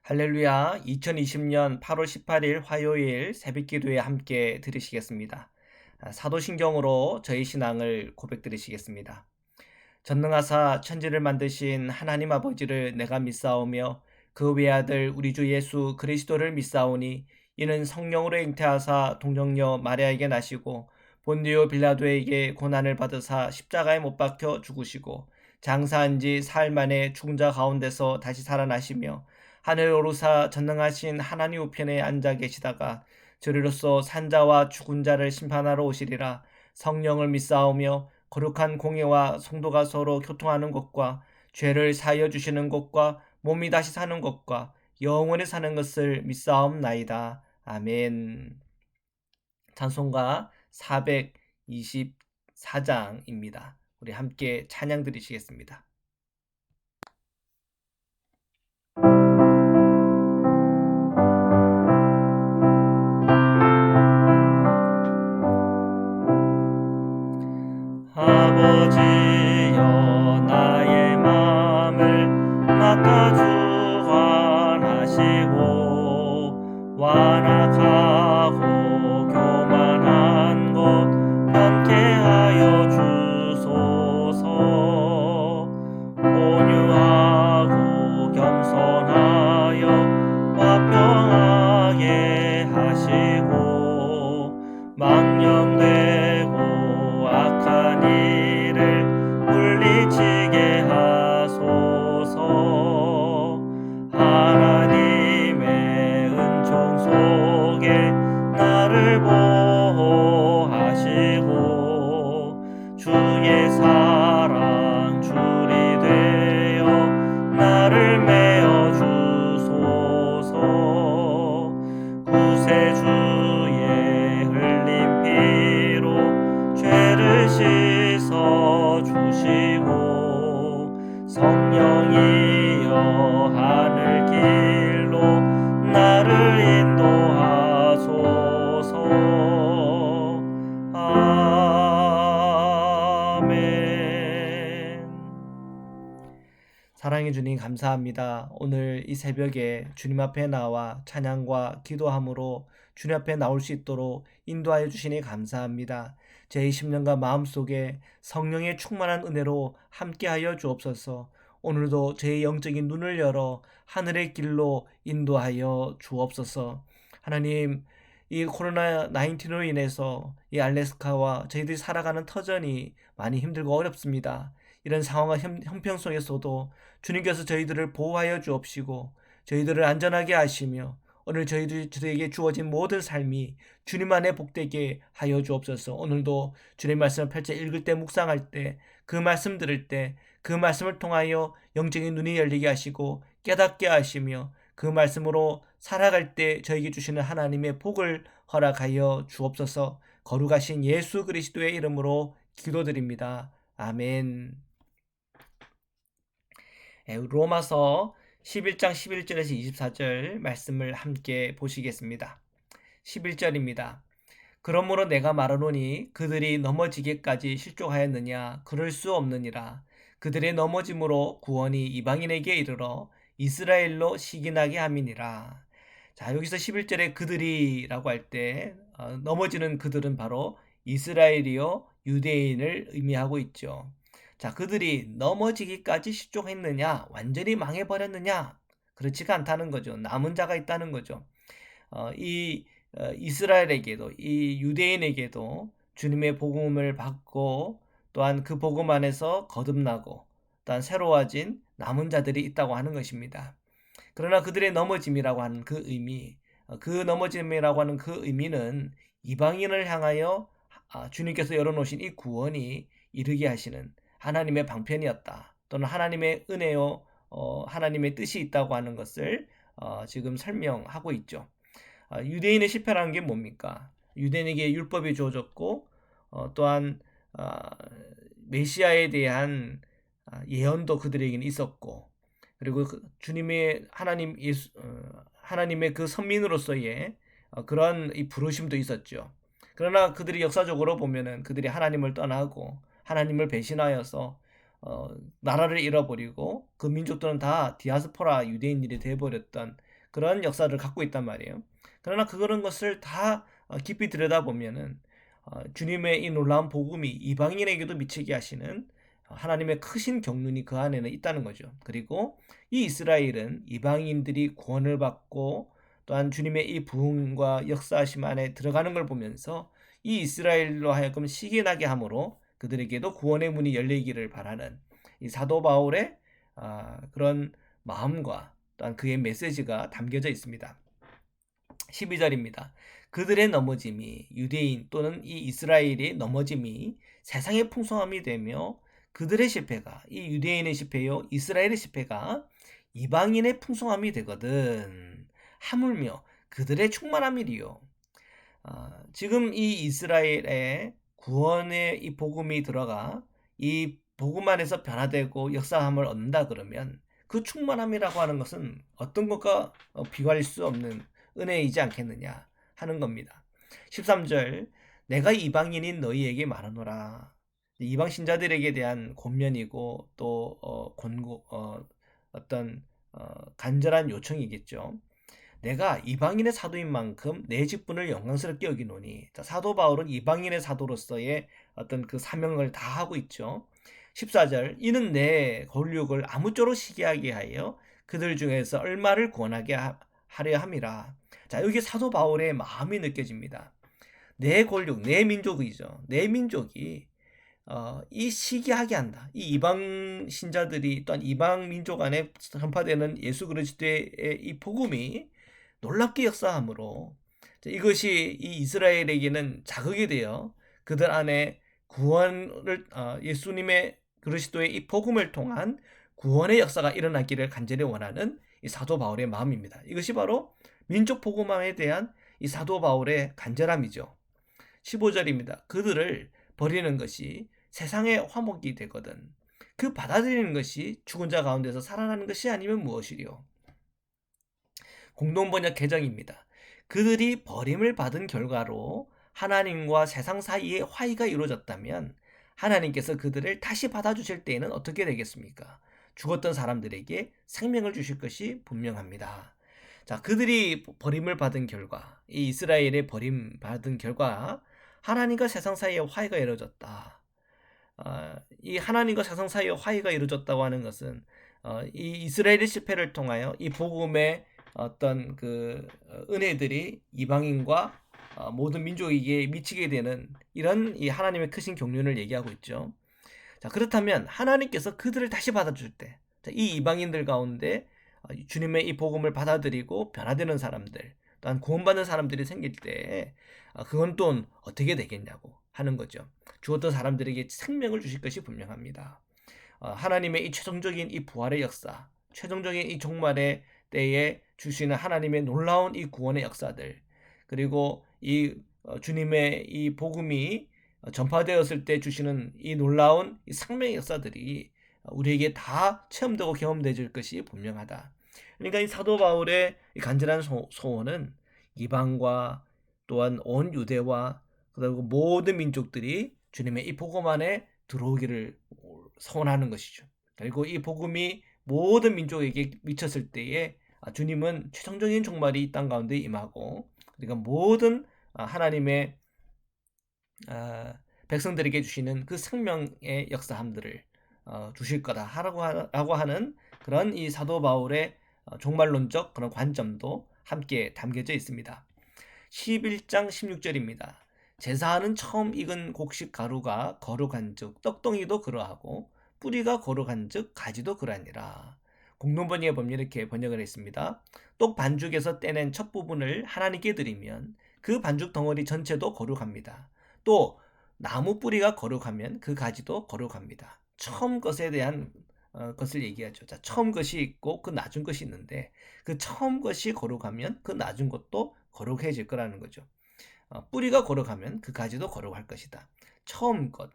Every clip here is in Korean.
할렐루야, 2020년 8월 18일 화요일 새벽기도에 함께 들으시겠습니다. 사도신경으로 저희 신앙을 고백드리시겠습니다. 전능하사 천지를 만드신 하나님 아버지를 내가 믿사오며 그 외아들 우리 주 예수 그리스도를 믿사오니 이는 성령으로 잉태하사 동정녀 마리아에게 나시고 본디오 빌라도에게 고난을 받으사 십자가에 못 박혀 죽으시고 장사한 지 사흘 만에 죽은 자 가운데서 다시 살아나시며 하늘 오르사 전능하신 하나님 우편에 앉아 계시다가 저리로서 산자와 죽은 자를 심판하러 오시리라. 성령을 믿사오며 거룩한 공예와 성도가 서로 교통하는 것과 죄를 사하여 주시는 것과 몸이 다시 사는 것과 영원히 사는 것을 믿사옵나이다. 아멘. 찬송가 424장입니다. 우리 함께 찬양 드리시겠습니다. 아버지여 나의 맘을 맡아 주관하시고 완악하고 교만한 것 변케 하여 주소서. 온유하고 겸손하여 화평하게 하시고 망령되고 악한 일을 물리치게 하소서. 하나님의 은총 속에 나를 보호하시고 주의 사랑 줄이 되어 나를 메어 주소서. 구세주의 흘린 피로 죄를 씻어 주시고 성령이여 하늘 길로 나를 인도하소서. 아멘. 사랑해 주님 감사합니다. 오늘 이 새벽에 주님 앞에 나와 찬양과 기도함으로 주님 앞에 나올 수 있도록 인도하여 주시니 감사합니다. 제 20년간 마음속에 성령의 충만한 은혜로 함께하여 주옵소서. 오늘도 제 영적인 눈을 열어 하늘의 길로 인도하여 주옵소서. 하나님, 이 코로나 19로 인해서 이 알래스카와 저희들이 살아가는 터전이 많이 힘들고 어렵습니다. 이런 상황과 형편 속에서도 주님께서 저희들을 보호하여 주옵시고 저희들을 안전하게 하시며 오늘 저희들에게 주어진 모든 삶이 주님 안에 복되게 하여 주옵소서. 오늘도 주님 말씀을 펼쳐 읽을 때 묵상할 때 그 말씀 들을 때 그 말씀을 통하여 영적인 눈이 열리게 하시고 깨닫게 하시며 그 말씀으로 살아갈 때 저에게 주시는 하나님의 복을 허락하여 주옵소서. 거룩하신 예수 그리스도의 이름으로 기도드립니다. 아멘. 로마서 11장 11절에서 24절 말씀을 함께 보시겠습니다. 11절입니다. 그러므로 내가 말하노니 그들이 넘어지기까지 실족하였느냐? 그럴 수 없느니라. 그들의 넘어짐으로 구원이 이방인에게 이르러 이스라엘로 시기나게 함이니라. 자, 여기서 11절에 그들이라고 할 때 넘어지는 그들은 바로 이스라엘이요 유대인을 의미하고 있죠. 자, 그들이 넘어지기까지 실족했느냐? 완전히 망해버렸느냐? 그렇지가 않다는 거죠. 남은 자가 있다는 거죠. 이 이스라엘에게도 이 유대인에게도 주님의 복음을 받고 또한 그 복음 안에서 거듭나고 또한 새로워진 남은 자들이 있다고 하는 것입니다. 그러나 그들의 넘어짐이라고 하는 그 의미, 그 넘어짐이라고 하는 그 의미는 이방인을 향하여 주님께서 열어놓으신 이 구원이 이르게 하시는 하나님의 방편이었다. 또는 하나님의 은혜요, 하나님의 뜻이 있다고 하는 것을 지금 설명하고 있죠. 유대인의 실패라는 게 뭡니까? 유대인에게 율법이 주어졌고 또한 메시아에 대한 예언도 그들에게는 있었고 그리고 주님의 하나님의 그 선민으로서의 그런 이 부르심도 있었죠. 그러나 그들이 역사적으로 보면은 그들이 하나님을 떠나고 하나님을 배신하여서 나라를 잃어버리고 그 민족들은 다 디아스포라 유대인들이 되어버렸던 그런 역사를 갖고 있단 말이에요. 그러나 그런 것을 다 깊이 들여다보면은 주님의 이 놀라운 복음이 이방인에게도 미치게 하시는 하나님의 크신 경륜이 그 안에는 있다는 거죠. 그리고 이 이스라엘은 이방인들이 구원을 받고 또한 주님의 이 부흥과 역사하심 안에 들어가는 걸 보면서 이 이스라엘로 하여금 시기나게 함으로 그들에게도 구원의 문이 열리기를 바라는 이 사도 바울의 그런 마음과 또한 그의 메시지가 담겨져 있습니다. 12절입니다. 그들의 넘어짐이 유대인 또는 이 이스라엘의 넘어짐이 세상의 풍성함이 되며 그들의 실패가 이 유대인의 실패요 이스라엘의 실패가 이방인의 풍성함이 되거든. 하물며 그들의 충만함이리요. 지금 이 이스라엘의 구원의 이 복음이 들어가 이 복음 안에서 변화되고 역사함을 얻는다 그러면 그 충만함이라고 하는 것은 어떤 것과 비교할 수 없는 은혜이지 않겠느냐 하는 겁니다. 13절 내가 이방인인 너희에게 말하노라. 이방 신자들에게 대한 권면이고 또 권고 어떤 간절한 요청이겠죠. 내가 이방인의 사도인 만큼 내 직분을 영광스럽게 여기노니. 사도 바울은 이방인의 사도로서의 어떤 그 사명을 다 하고 있죠. 14절 이는 내 권력을 아무쪼록 시기하게 하여 그들 중에서 얼마를 구원하게 하려 함이라. 자, 여기 사도 바울의 마음이 느껴집니다. 내 권력, 내 민족이죠. 내 민족이 이 시기하게 한다. 이 이방 신자들이 또한 이방 민족 안에 전파되는 예수 그리스도의 이 복음이 놀랍게 역사함으로 이것이 이 이스라엘에게는 자극이 되어 그들 안에 구원을 예수님의 그리스도의 이 복음을 통한 구원의 역사가 일어나기를 간절히 원하는 이 사도 바울의 마음입니다. 이것이 바로 민족 복음화에 대한 이 사도 바울의 간절함이죠. 15절입니다. 그들을 버리는 것이 세상의 화목이 되거든. 그 받아들이는 것이 죽은 자 가운데서 살아나는 것이 아니면 무엇이리요? 공동번역 개정입니다. 그들이 버림을 받은 결과로 하나님과 세상 사이에 화의가 이루어졌다면 하나님께서 그들을 다시 받아주실 때에는 어떻게 되겠습니까? 죽었던 사람들에게 생명을 주실 것이 분명합니다. 자, 그들이 버림을 받은 결과, 이 이스라엘의 버림받은 결과 하나님과 세상 사이에 화의가 이루어졌다. 이 하나님과 세상 사이에 화의가 이루어졌다고 하는 것은 이 이스라엘의 실패를 통하여 이 복음의 어떤 그 은혜들이 이방인과 모든 민족에게 미치게 되는 이런 이 하나님의 크신 경륜을 얘기하고 있죠. 자, 그렇다면 하나님께서 그들을 다시 받아줄 때, 이 이방인들 가운데 주님의 이 복음을 받아들이고 변화되는 사람들, 또한 구원받는 사람들이 생길 때 그건 또 어떻게 되겠냐고 하는 거죠. 죽었던 사람들에게 생명을 주실 것이 분명합니다. 하나님의 이 최종적인 이 부활의 역사, 최종적인 이 종말의 때에 주시는 하나님의 놀라운 이 구원의 역사들, 그리고 이 주님의 이 복음이 전파되었을 때 주시는 이 놀라운 이 생명의 역사들이 우리에게 다 체험되고 경험되질 것이 분명하다. 그러니까 이 사도 바울의 이 간절한 소원은 이방과 또한 온 유대와 그리고 모든 민족들이 주님의 이 복음 안에 들어오기를 소원하는 것이죠. 그리고 이 복음이 모든 민족에게 미쳤을 때에 주님은 최종적인 종말이 이 땅 가운데 임하고 그러니까 모든 하나님의 백성들에게 주시는 그 생명의 역사함들을 주실 거다라고 하는 그런 이 사도 바울의 종말론적 그런 관점도 함께 담겨져 있습니다. 11장 16절입니다. 제사하는 처음 익은 곡식 가루가 거룩한즉 떡덩이도 그러하고 뿌리가 거룩한즉 가지도 그러하니라. 공동번역에 보면 이렇게 번역을 했습니다. 떡 반죽에서 떼낸 첫 부분을 하나님께 드리면 그 반죽 덩어리 전체도 거룩합니다. 또 나무 뿌리가 거룩하면 그 가지도 거룩합니다. 처음 것에 대한 것을 얘기하죠. 자, 처음 것이 있고 그 낮은 것이 있는데 그 처음 것이 거룩하면 그 낮은 것도 거룩해질 거라는 거죠. 뿌리가 거룩하면 그 가지도 거룩할 것이다. 처음 것,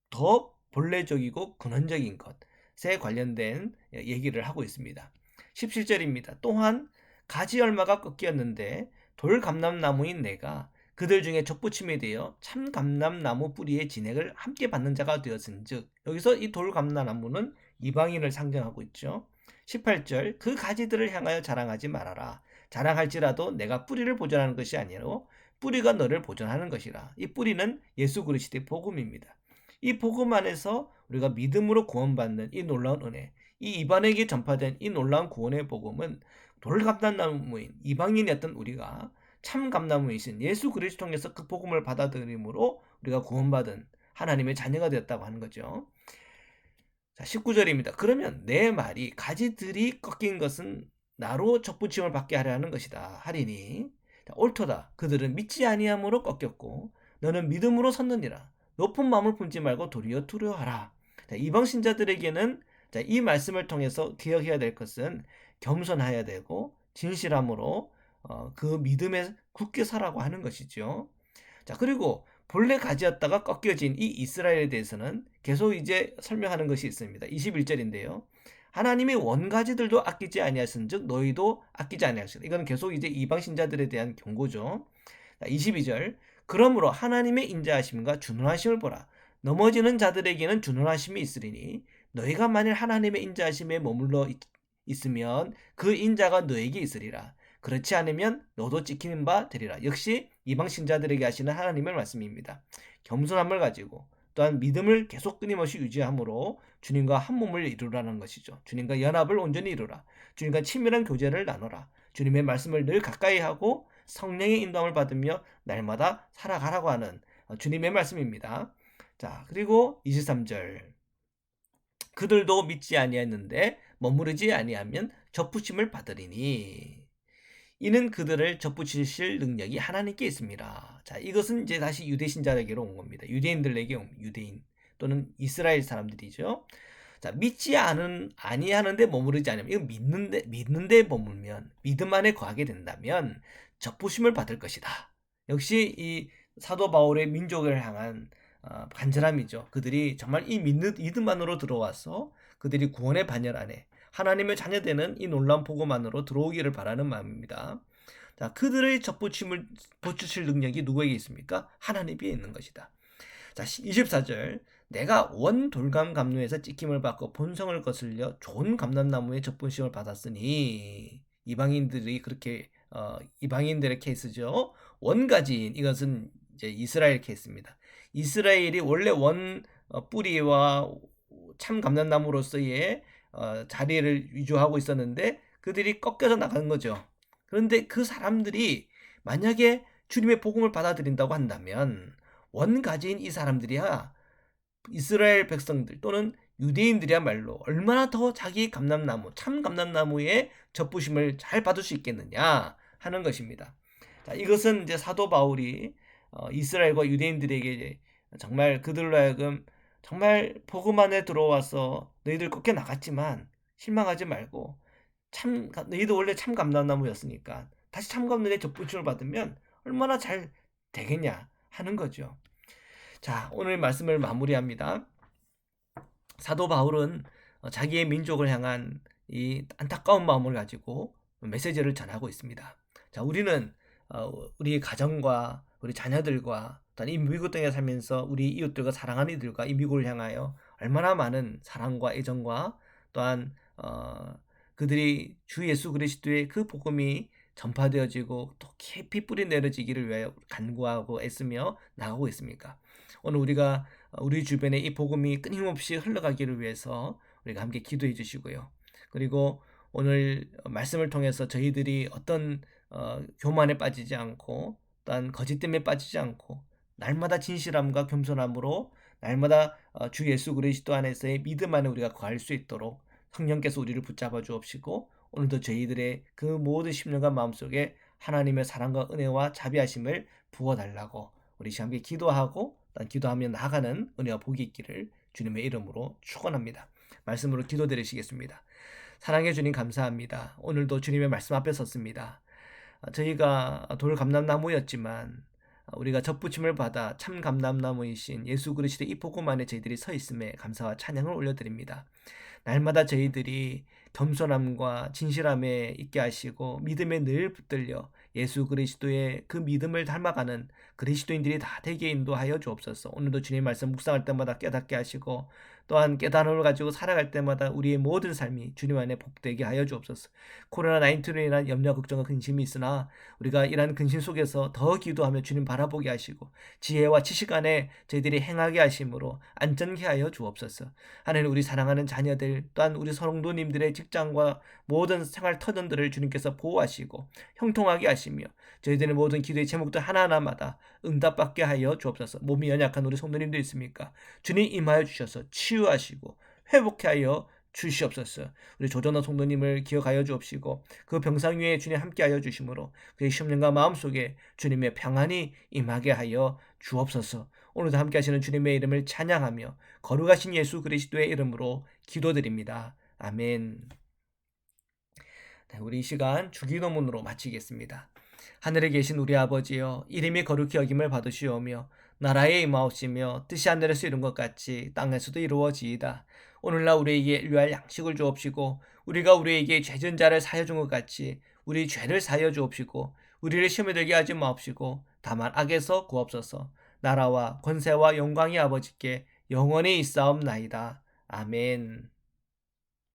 더 본래적이고 근원적인 것에 관련된 얘기를 하고 있습니다. 17절입니다. 또한 가지 얼마가 꺾였는데 돌감람나무인 내가 그들 중에 적부침이 되어 참 감람나무 뿌리의 진액을 함께 받는 자가 되었은즉, 여기서 이 돌감람나무는 이방인을 상징하고 있죠. 18절 그 가지들을 향하여 자랑하지 말아라. 자랑할지라도 내가 뿌리를 보존하는 것이 아니로 뿌리가 너를 보존하는 것이라. 이 뿌리는 예수 그리스도의 복음입니다. 이 복음 안에서 우리가 믿음으로 구원받는 이 놀라운 은혜, 이 이방에게 전파된 이 놀라운 구원의 복음은 돌감람나무인 이방인이었던 우리가 참 감람나무이신 예수 그리스도 통해서 그 복음을 받아들임으로 우리가 구원받은 하나님의 자녀가 되었다고 하는 거죠. 자, 19절입니다. 그러면 내 말이 가지들이 꺾인 것은 나로 접붙임을 받게 하려 하는 것이다 하리니 옳도다. 그들은 믿지 아니함으로 꺾였고 너는 믿음으로 섰느니라. 높은 마음을 품지 말고 도리어 두려워하라. 자, 이방 신자들에게는 이 말씀을 통해서 기억해야 될 것은 겸손해야 되고 진실함으로 그 믿음에 굳게 서라고 하는 것이죠. 자, 그리고 본래 가지였다가 꺾여진 이 이스라엘에 대해서는 계속 이제 설명하는 것이 있습니다. 21절인데요. 하나님이 원가지들도 아끼지 아니하신즉 너희도 아끼지 아니하시라. 이건 계속 이제 이방 신자들에 대한 경고죠. 22절. 그러므로 하나님의 인자하심과 준원하심을 보라. 넘어지는 자들에게는 준원하심이 있으리니 너희가 만일 하나님의 인자하심에 머물러 있으면 그 인자가 너에게 있으리라. 그렇지 않으면 너도 찍히는 바 되리라. 역시 이방 신자들에게 하시는 하나님의 말씀입니다. 겸손함을 가지고 또한 믿음을 계속 끊임없이 유지함으로 주님과 한 몸을 이루라는 것이죠. 주님과 연합을 온전히 이루라. 주님과 친밀한 교제를 나눠라. 주님의 말씀을 늘 가까이 하고 성령의 인도함을 받으며 날마다 살아가라고 하는 주님의 말씀입니다. 자, 그리고 23절. 그들도 믿지 아니했는데 머무르지 아니하면 접붙임을 받으리니 이는 그들을 접붙이실 능력이 하나님께 있습니다. 자, 이것은 이제 다시 유대 신자에게로 온 겁니다. 유대인들에게 온 유대인 또는 이스라엘 사람들이죠. 자, 믿지 아니하는데 머무르지 않으면 이거 믿는데 머물면 믿음 안에 거하게 된다면 접붙임을 받을 것이다. 역시 이 사도 바울의 민족을 향한 간절함이죠. 그들이 정말 이 믿음 안으로 들어와서 그들이 구원의 반열 안에 하나님의 자녀되는 이 놀라운 복음 안으로 들어오기를 바라는 마음입니다. 자, 그들의 접붙임을 보추실 능력이 누구에게 있습니까? 하나님께 있는 것이다. 자, 24절. 내가 원 돌감 감로에서 찍힘을 받고 본성을 거슬려 좋은 감람나무의 접붙임을 받았으니 이방인들이 그렇게 이방인들의 케이스죠. 원가지인 이것은 이제 이스라엘 케이스입니다. 이스라엘이 원래 원 뿌리와 참 감람나무로서의 자리를 위주하고 있었는데 그들이 꺾여서 나간 거죠. 그런데 그 사람들이 만약에 주님의 복음을 받아들인다고 한다면 원가지인 이 사람들이야 이스라엘 백성들 또는 유대인들이야말로 얼마나 더 자기 감람나무 참 감람나무의 접부심을 잘 받을 수 있겠느냐 하는 것입니다. 자, 이것은 이제 사도 바울이 이스라엘과 유대인들에게 정말 그들로 하여금 정말 복음 안에 들어와서 너희들 꺾여 나갔지만 실망하지 말고 너희도 원래 참 감람나무였으니까 다시 참 감람나무의 접붙임을 받으면 얼마나 잘 되겠냐 하는 거죠. 자, 오늘 말씀을 마무리합니다. 사도 바울은 자기의 민족을 향한 이 안타까운 마음을 가지고 메시지를 전하고 있습니다. 자, 우리는 우리 가정과 우리 자녀들과 또한 이 미국 땅에 살면서 우리 이웃들과 사랑하는 이들과 이 미국을 향하여 얼마나 많은 사랑과 애정과 또한 그들이 주 예수 그리스도의 그 복음이 전파되어지고 또 깊이 뿌리 내려지기를 위하여 간구하고 애쓰며 나가고 있습니까? 오늘 우리가 우리 주변에 이 복음이 끊임없이 흘러가기를 위해서 우리가 함께 기도해 주시고요. 그리고 오늘 말씀을 통해서 저희들이 어떤 교만에 빠지지 않고 또한 거짓됨에 빠지지 않고 날마다 진실함과 겸손함으로 날마다 주 예수 그리스도 안에서의 믿음 안에 우리가 거할 수 있도록 성령께서 우리를 붙잡아 주옵시고 오늘도 저희들의 그 모든 심령과 마음속에 하나님의 사랑과 은혜와 자비하심을 부어달라고 우리 함께 기도하고 기도하며 나아가는 은혜와 복이 있기를 주님의 이름으로 축원합니다. 말씀으로 기도드리시겠습니다. 사랑해 주님 감사합니다. 오늘도 주님의 말씀 앞에 섰습니다. 저희가 돌 감람나무였지만 우리가 접붙임을 받아 참 감람나무이신 예수 그리스도의 이 복음 안에 저희들이 서 있음에 감사와 찬양을 올려드립니다. 날마다 저희들이 겸손함과 진실함에 있게 하시고 믿음에 늘 붙들려 예수 그리스도의 그 믿음을 닮아가는 그리스도인들이 다 되게 인도하여 주옵소서. 오늘도 주님 말씀 묵상할 때마다 깨닫게 하시고 또한 깨달음을 가지고 살아갈 때마다 우리의 모든 삶이 주님 안에 복되게 하여 주옵소서. 코로나19로 인한 염려, 걱정과 근심이 있으나 우리가 이러한 근심 속에서 더 기도하며 주님 바라보게 하시고 지혜와 지식 안에 저희들이 행하게 하심으로 안전케 하여 주옵소서. 하나님, 우리 사랑하는 자녀들 또한 우리 성도님들의 직장과 모든 생활 터전들을 주님께서 보호하시고 형통하게 하시며 저희들의 모든 기도의 제목들 하나하나마다 응답받게 하여 주옵소서. 몸이 연약한 우리 성도님도 있습니까? 주님 임하여 주셔서 치유하시고 회복케 하여 주시옵소서. 우리 조전호 성도님을 기억하여 주옵시고 그 병상 위에 주님 함께하여 주심으로 그의 심령과 마음속에 주님의 평안이 임하게 하여 주옵소서. 오늘도 함께하시는 주님의 이름을 찬양하며 거룩하신 예수 그리스도의 이름으로 기도드립니다. 아멘. 우리 이 시간 주기도문으로 마치겠습니다. 하늘에 계신 우리 아버지여, 이름이 거룩히 여김을 받으시오며 나라에 임하옵시며 뜻이 하늘에서 이룬 것 같이 땅에서도 이루어지이다. 오늘날 우리에게 일용할 양식을 주옵시고 우리가 우리에게 죄진 자를 사하여 준 것 같이 우리 죄를 사하여 주옵시고 우리를 시험에 들게 하지 마옵시고 다만 악에서 구옵소서. 나라와 권세와 영광이 아버지께 영원히 있사옵나이다. 아멘.